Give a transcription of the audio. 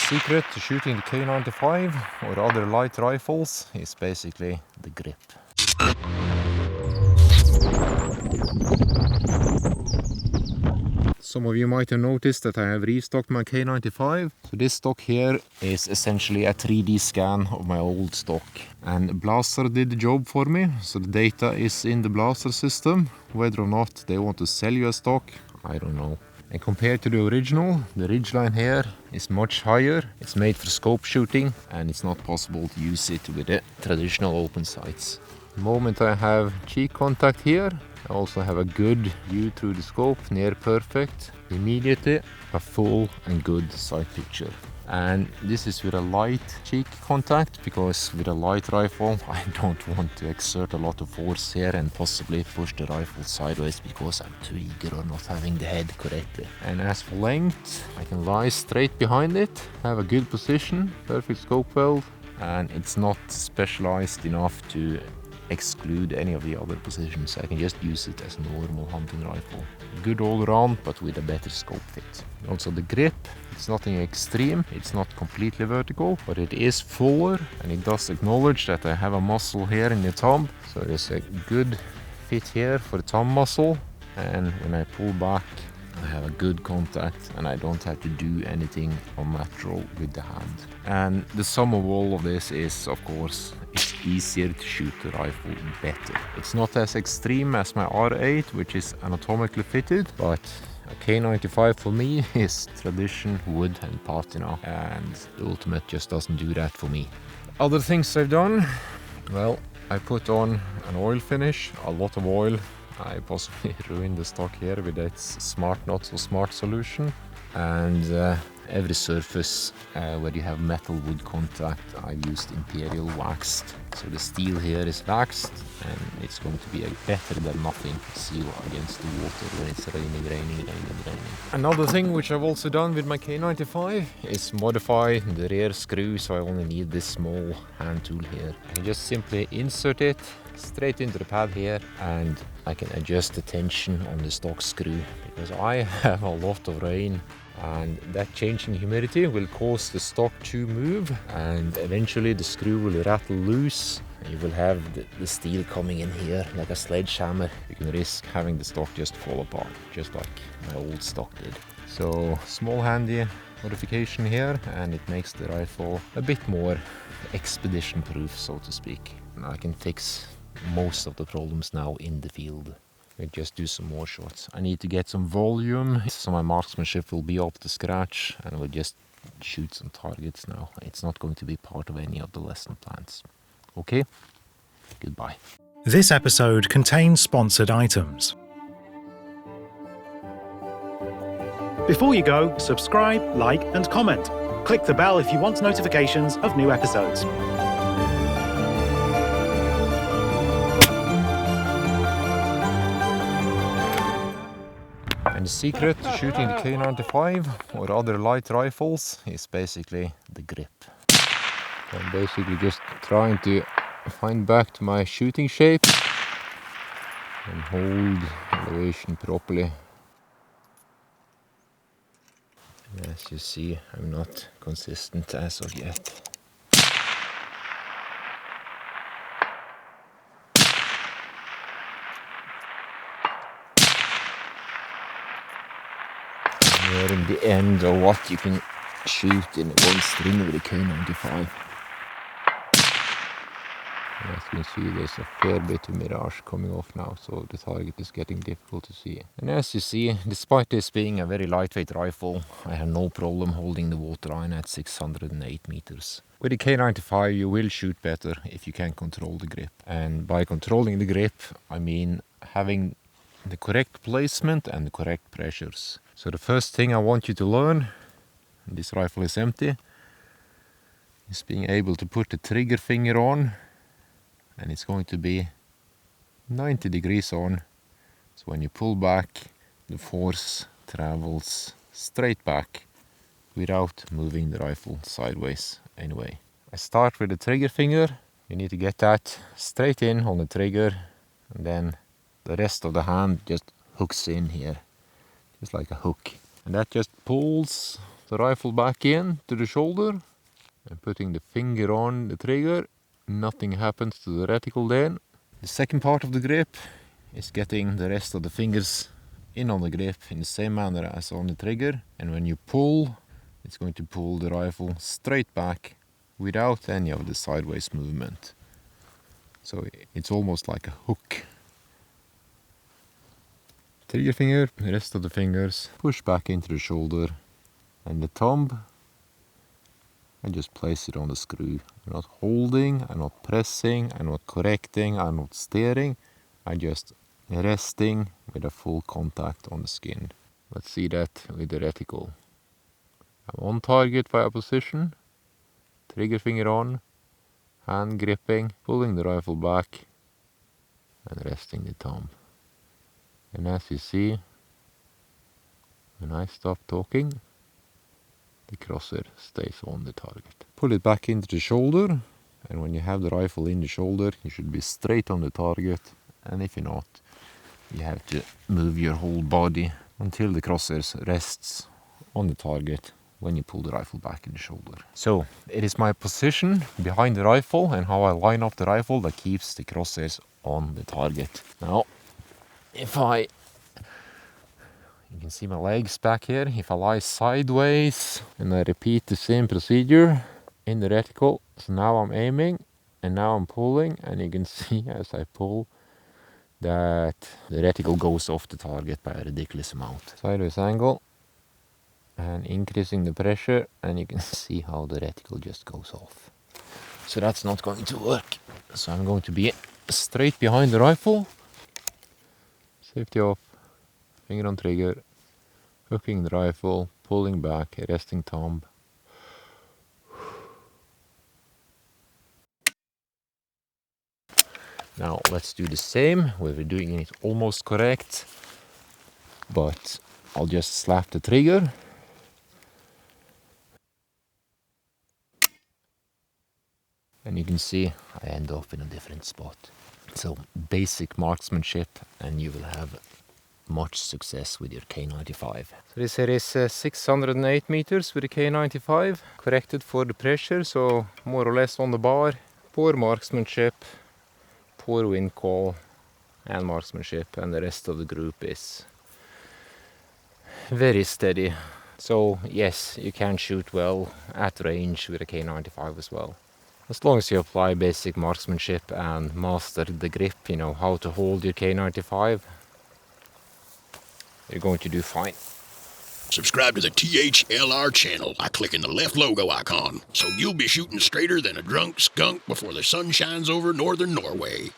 secret to shooting the K95 or other light rifles is basically the grip. Some of you might have noticed that I have restocked my K95. So this stock here is essentially a 3D scan of my old stock. And Blaser did the job for me, so the data is in the Blaser system. Whether or not they want to sell you a stock, I don't know. And compared to the original, the ridgeline here is much higher. It's made for scope shooting and it's not possible to use it with the traditional open sights. The moment I have cheek contact here, I also have a good view through the scope, near perfect. Immediately a full and good sight picture. And this is with a light cheek contact, because with a light rifle I don't want to exert a lot of force here and possibly push the rifle sideways because I'm too eager or not having the head correctly. And as for length, I can lie straight behind it, have a good position, perfect scope weld, and it's not specialized enough to exclude any of the other positions. I can just use it as a normal hunting rifle. Good all around, but with a better scope fit. Also the grip, it's nothing extreme, it's not completely vertical, but it is fuller, and it does acknowledge that I have a muscle here in the thumb. So there's a good fit here for the thumb muscle, and when I pull back I have a good contact and I don't have to do anything unnatural with the hand. And the sum of all of this is, of course, it's easier to shoot the rifle better. It's not as extreme as my R8, which is anatomically fitted, but a K95 for me is tradition, wood and patina, and the Ultimate just doesn't do that for me. Other things I've done, well, I put on an oil finish, a lot of oil. I possibly ruined the stock here with that smart not so smart solution, and every surface where you have metal wood contact I used Imperial waxed. So the steel here is waxed and it's going to be a better than nothing seal against the water when it's raining. Another thing which I've also done with my K95 is modify the rear screw, so I only need this small hand tool here. I can just simply insert it straight into the pad here, and I can adjust the tension on the stock screw, because I have a lot of rain and that change in humidity will cause the stock to move, and eventually the screw will rattle loose. You will have the steel coming in here like a sledgehammer. You can risk having the stock just fall apart, just like my old stock did. So small handy modification here, and it makes the rifle a bit more expedition proof, so to speak. And I can fix most of the problems now in the field. We'll just do some more shots. I need to get some volume, so my marksmanship will be up to scratch, and we'll just shoot some targets now. It's not going to be part of any of the lesson plans. Okay? Goodbye. This episode contains sponsored items. Before you go, subscribe, like, and comment. Click the bell if you want notifications of new episodes. And the secret to shooting the K95 or other light rifles is basically the grip. I'm basically just trying to find back to my shooting shape and hold elevation properly. And as you see, I'm not consistent as of yet. We're in the end of what you can shoot in one string with a K95. And as you can see, there's a fair bit of mirage coming off now, so the target is getting difficult to see. And as you see, despite this being a very lightweight rifle, I have no problem holding the waterline at 608 meters. With the K95 you will shoot better if you can control the grip. And by controlling the grip, I mean having the correct placement and the correct pressures. So the first thing I want you to learn, and this rifle is empty, is being able to put the trigger finger on, and it's going to be 90 degrees on. So when you pull back, the force travels straight back without moving the rifle sideways anyway. I start with the trigger finger. You need to get that straight in on the trigger, and then the rest of the hand just hooks in here, just like a hook. And that just pulls the rifle back in to the shoulder and putting the finger on the trigger. Nothing happens to the reticle then. The second part of the grip is getting the rest of the fingers in on the grip in the same manner as on the trigger, and when you pull, it's going to pull the rifle straight back without any of the sideways movement. So it's almost like a hook. Trigger finger, the rest of the fingers push back into the shoulder, and the thumb, I just place it on the screw. I'm not holding, I'm not pressing, I'm not correcting, I'm not steering. I'm just resting with a full contact on the skin. Let's see that with the reticle. I'm on target via position, trigger finger on, hand gripping, pulling the rifle back and resting the thumb. And as you see, when I stop talking, the crosshair stays on the target. Pull it back into the shoulder, and when you have the rifle in the shoulder, you should be straight on the target, and if you're not, you have to move your whole body until the crosshair rests on the target when you pull the rifle back in the shoulder. So it is my position behind the rifle and how I line up the rifle that keeps the crosshairs on the target. Now, you can see my legs back here. If I lie sideways and I repeat the same procedure in the reticle, so now I'm aiming and now I'm pulling, and you can see as I pull that the reticle goes off the target by a ridiculous amount. Sideways angle and increasing the pressure, and you can see how the reticle just goes off. So that's not going to work. So I'm going to be straight behind the rifle, safety off, finger on trigger, hooking the rifle, pulling back, resting thumb. Now let's do the same, where we're doing it almost correct, but I'll just slap the trigger. And you can see I end up in a different spot. So basic marksmanship, and you will have much success with your K95. So this here is 608 meters with the K95, corrected for the pressure, so more or less on the bar. Poor marksmanship, poor wind call and marksmanship, and the rest of the group is very steady. So yes, you can shoot well at range with a K95 as well. As long as you apply basic marksmanship and master the grip, you know how to hold your K95, you're going to do fine. Subscribe to the THLR channel by clicking the left logo icon, so you'll be shooting straighter than a drunk skunk before the sun shines over northern Norway.